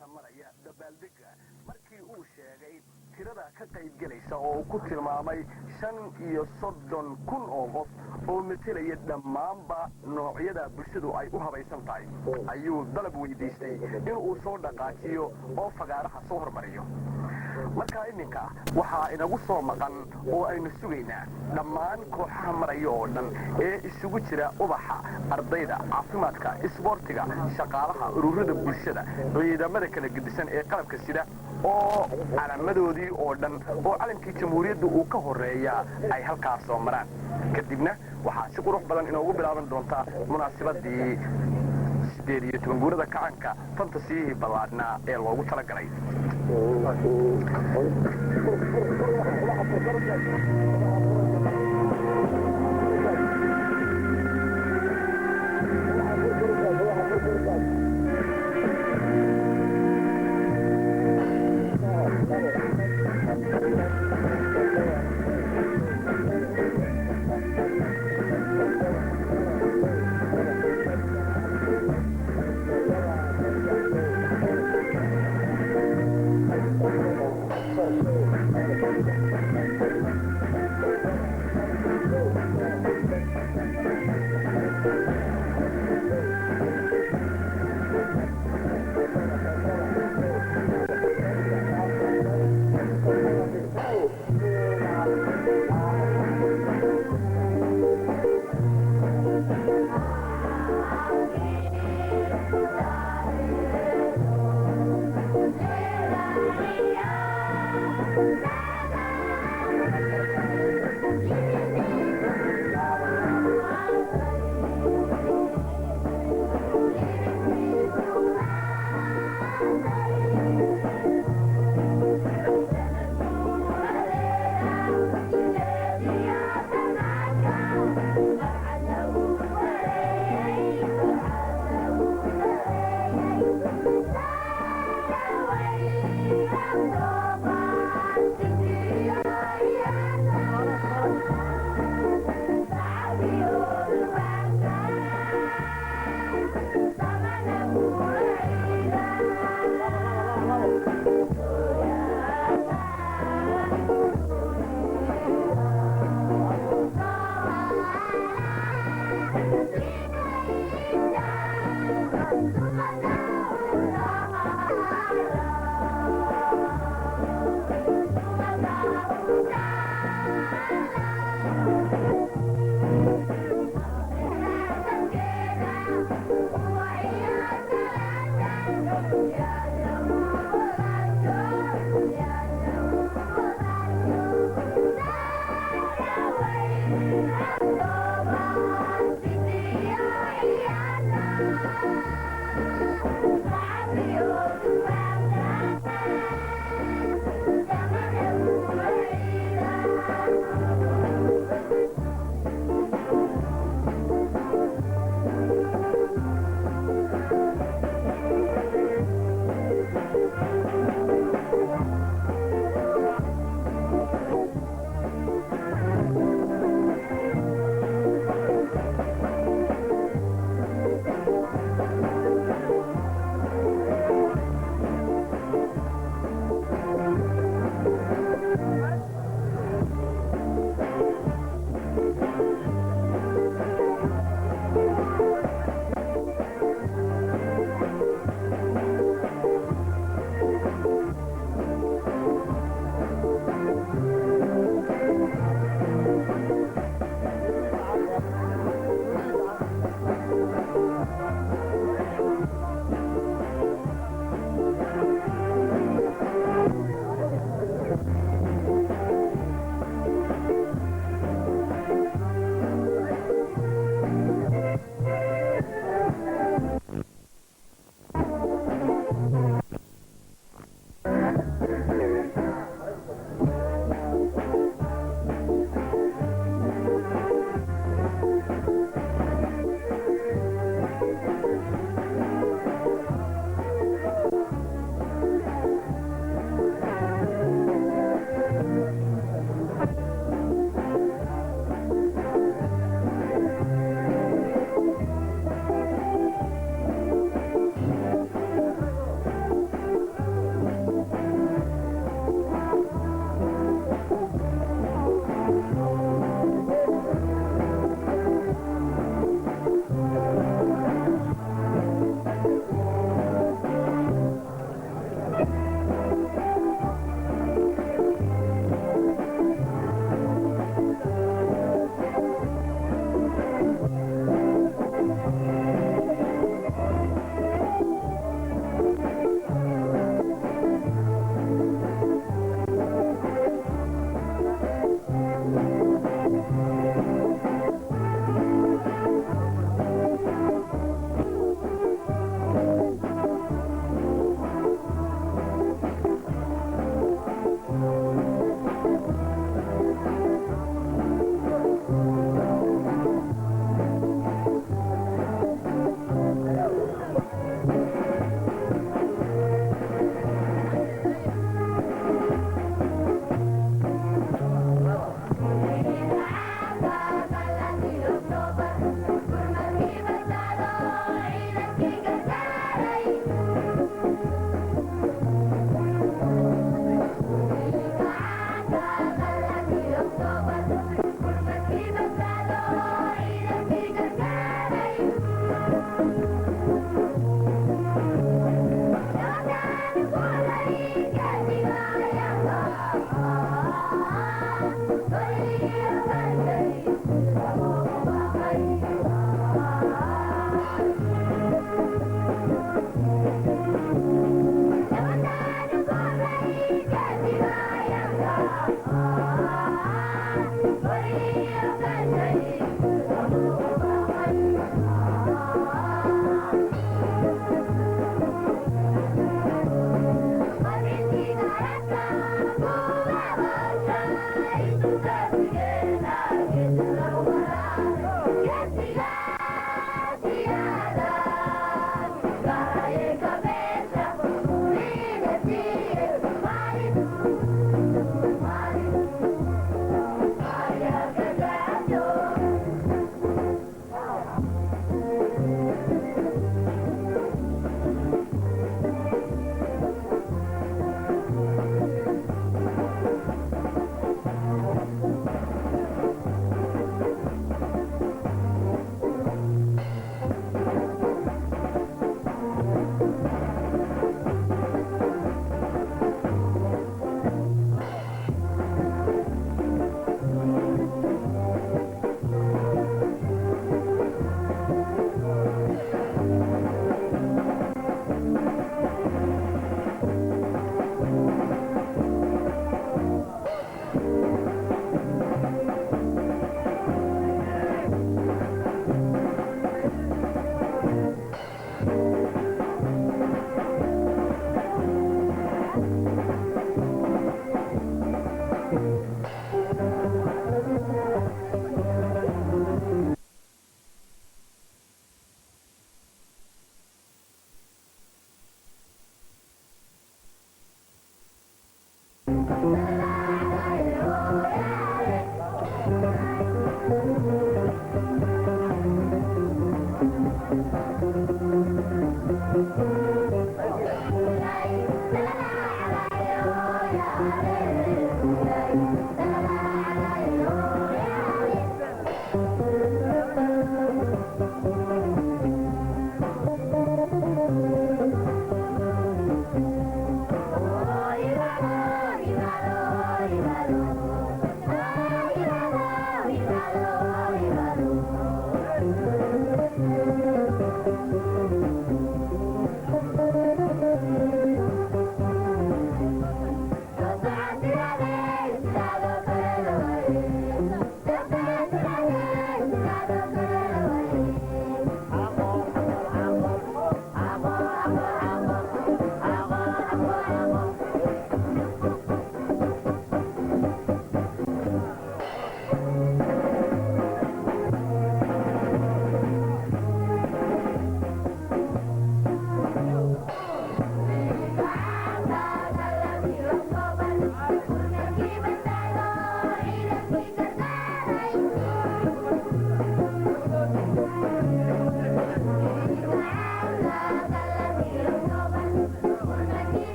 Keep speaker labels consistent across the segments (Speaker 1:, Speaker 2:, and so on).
Speaker 1: maanta maraya dabaaldega markii uu sheegay tirada ka qaybgelaysa oo ku tilmaamay 35,000 oo qof oo metelaya dhammaanba noocyada bulshadu ay u habaysan tahay ayuu dalab weydiistay inuu soo dhaqaajiyo oo fagaaraha soo hormariyo markaa iminka waxaa inagu soo maqan oo aynu sugaynaa dhammaan kooxaha maraya oo dhan ee isugu jira ubaxa ardayda caafimaadka isboortiga shaqaalaha ururada bulshada ciidamada kala gedisan ee qalabka sida oo calaamadoodii oo dhan oo calankii jamhuuriyadda uu ka horeeya ay halkaas soo maraan kadibna waxaa si qurux badan inoogu bilaaban doontaa munaasabadii 18 guurada kacaanka fantasiyihii ballaadhnaa ee loogu talagalay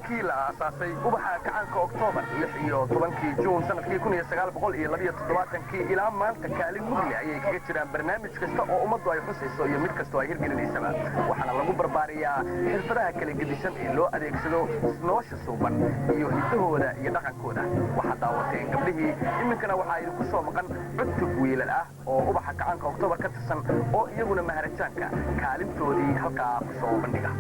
Speaker 1: ubaxa kacaanka Oktoobar 16 Juun sanadkii 1972 ilaa maanta kaalin muhiim ayay kaga jiraan barnaamij kasta oo ummaddu ay xusayso iyo mid kasta oo ay hirgelinaysaa waxaana lagu barbaariyaa xirfadaha kala gedisan ee loo adeegsado nolosha suuban iyo hidahooda iyo dhaqankooda waxa daawateen gabdhihii iminkana waxa ay ku soo maqan cutub wiilal ah oo ubaxa kacaanka Oktoobar ka tirsan oo iyaguna maharajaanka kaalintoodii halkaa ku soo bandhiga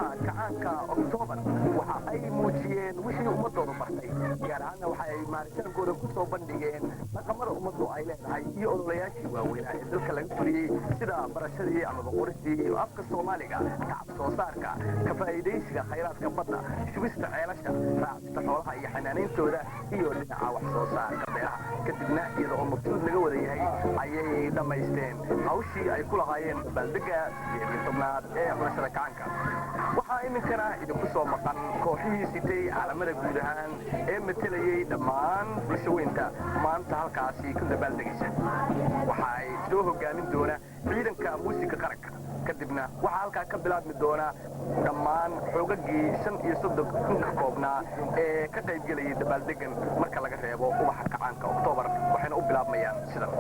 Speaker 1: October waxa ay muujiyeen wixii ummadooda bartay gaar ahaan waxa ay maaritaankooda ku soo bandhigeen dhaqamada ummaddu ay leedahay iyo ololayaashii waaweyn ee dalka laga furiyey sida barashadii ama boqoradii iyo afka Soomaaliga kacab soo saarka ka faa'iideysiga khayraadka badda shubista ceelasha raacista xoolaha iyo xanaaneyntooda iyo dhinaca wax soo saarka beeraha kadibna iyadoo oo maqsuud laga wada yahay ayay dhamaysteen hawshii ay ku lahaayeen baldega iyo tobnaad ee xulashada kacanka waxaa iminkana idinku soo maqan kooxihii sitay caalamada guud ahaan ee matelayay dhammaan bulshaweynta maanta halkaasi ku dabaaldegaysa waxa ay soo hogaamin doona ciidanka muusiga qaranka kadibna waxaa halkaa ka bilaabmi doona dhammaan xoogagii 35 ka koobnaa ee ka qaybgelayay dabaaldegan marka laga reebo ubaxa kacaanka October waxayna u bilaabmayaan sidan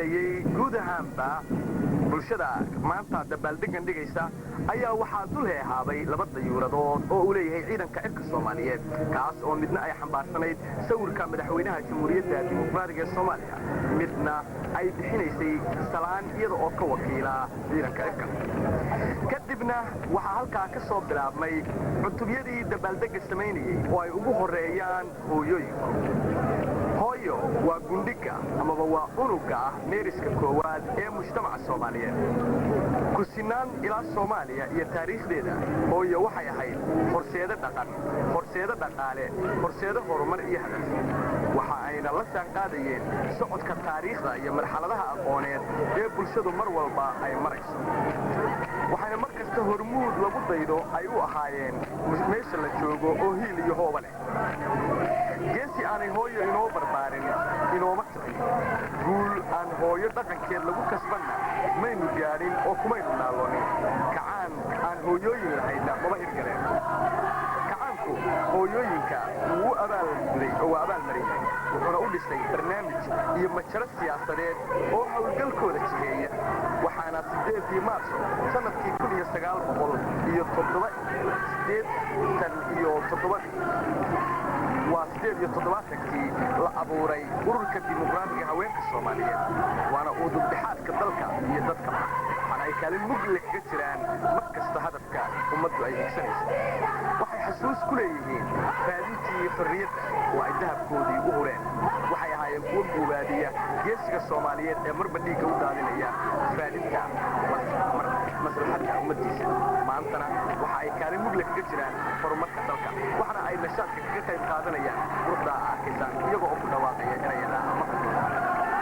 Speaker 1: metelayay guud ahaanba bulshada maanta dabaaldegan dhigaysa ayaa waxaa dul heehaabay laba dayuuradood oo uu leeyahay ciidanka cirka Soomaaliyeed kaas oo midna ay xambaarsanayd sawirka madaxweynaha Jamhuuriyadda Dimuqraadiga Soomaaliya midna ay bixinaysay salaan iyada oo ka wakiila ciidanka cirka kadibna waxaa halkaa ka soo bilaabmay cutubyadii dabaaldega sameynayay oo ay ugu horeeyaan hooyooyinku hooyo waa gundhiga amaba waa unuga meeriska koowaad ee mujtamaca Soomaaliyeed ku sinaan ilaa Soomaaliya iyo taariikhdeeda hooyo waxay ahayd horseeda dhaqan horseeda dhaqaale horseeda horumar iyo hadaf waxa ayna la saanqaadayeen socodka taariikhda iyo marxaladaha aqooneed ee bulshadu mar walba ay marayso waxayna mar kasta hormuud lagu daydo ay u ahaayeen meesha la joogo oo hiil iyo hooba leh geesi aanay hooyo inoo barbaarin inooma kicin guul aan hooyo dhaqankeed lagu kasbanna maynu gaadhin oo kumaynu naaloonin kacaan aan hooyooyin lahayna maba hirgaleen kacaanku hooyooyinka wuu abaalguday oo waa abaalmariyay wuxuuna u dhisay barnaamij iyo majaro siyaasadeed oo howlgalkooda jiheeya waxaana 8 maarso sanadkii 1987 la abuuray ururka dimuqraadiga haweenka Soomaaliyeed waana uu dubdhaxaadka dalka iyo dadka waxaana ay kaalin mug leh ka jiraan mar kasta hadafka ummaddu ay higsanayso waxay xasuus ku leeyihiin raadintii xorriyadda oo ay dahabkoodii u hureen waxay ahaayeen kuwo guubaadiya geesiga Soomaaliyeed ee marba dhiigga u daadinaya raadinta maslaxadda ummaddiisa maantana waxa ay kaalin mug leh ka jiraan horumarka dalka waxaana ay nashaadka kaga qayb qaadanayaan quruxda arkaysaan iyagoo ku dhawaaqaya inay yidhaahaan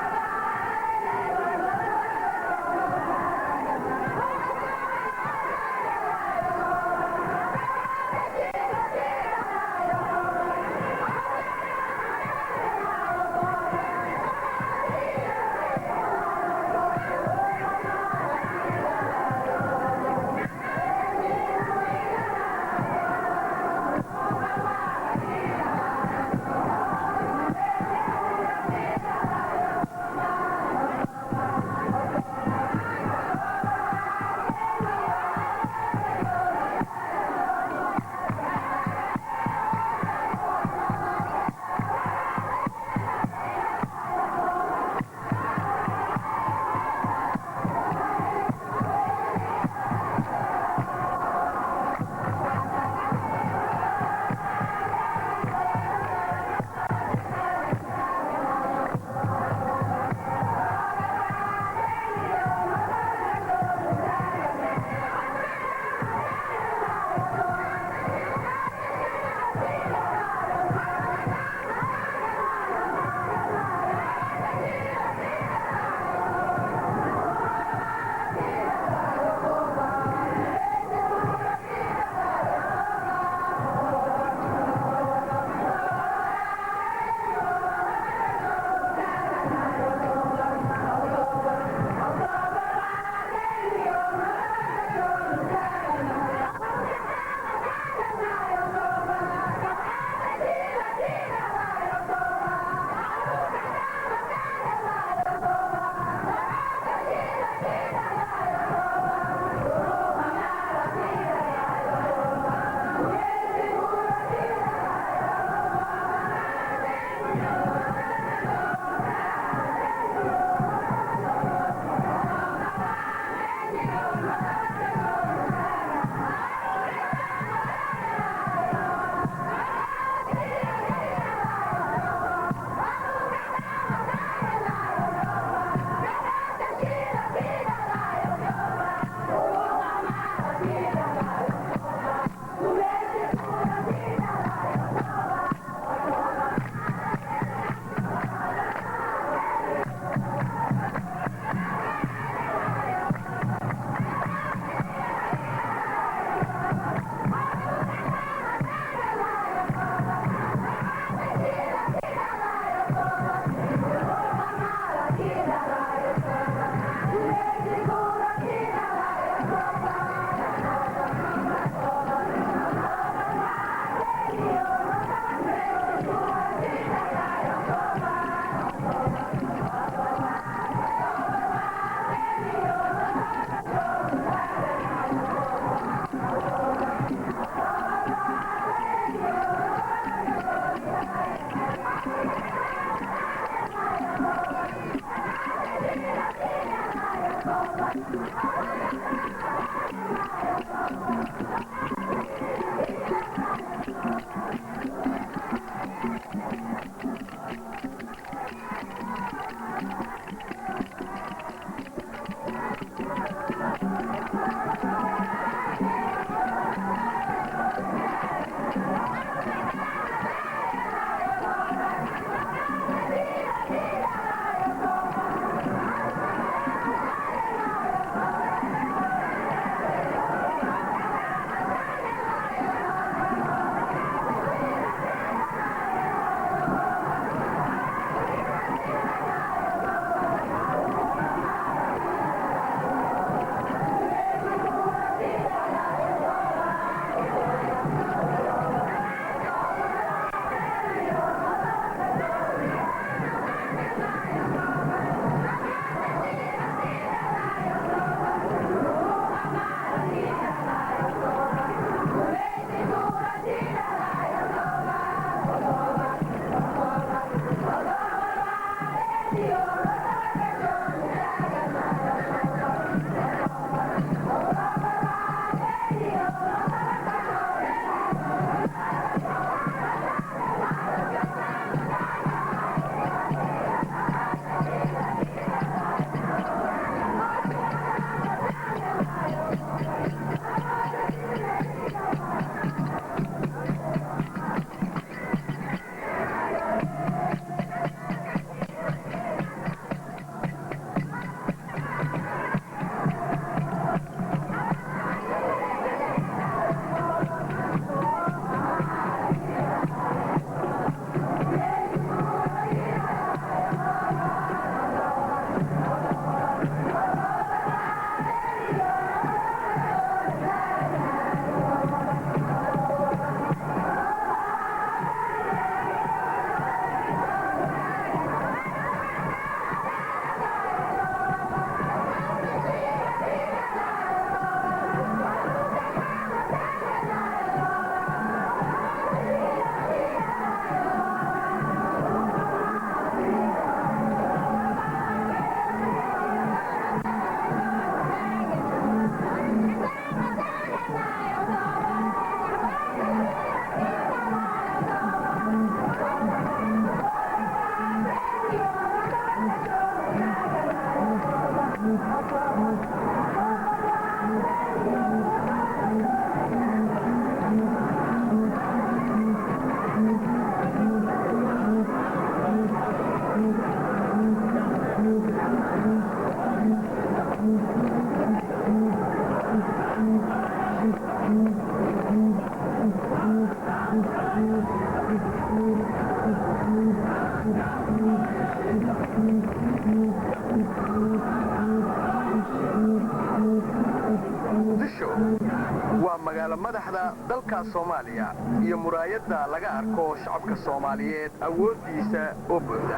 Speaker 1: waa magaalo madaxda dalka Soomaaliya iyo muraayadda laga arko shacabka Soomaaliyeed awoodiisa oo buuxda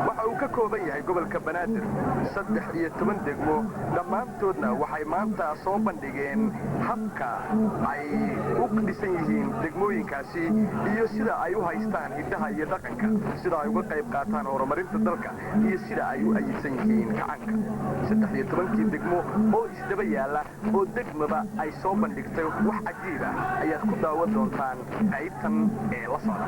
Speaker 1: waxa uu ka kooban yahay gobolka Banaadir 13 degmo dhammaantoodna waxay maanta soo bandhigeen habka ay u dhisan yihiin degmooyinkaasi iyo sida ay u haystaan hidaha iyo dhaqanka sida ay uga qayb qaataan horumarinta dalka iyo sida ay u aysan yihiin kacanka 13 degmo oo isdaba yaala oo degmaba ay soo bandhigtay wax cajiib ah ayaad ku daawan doontaan qaybtan ee la socda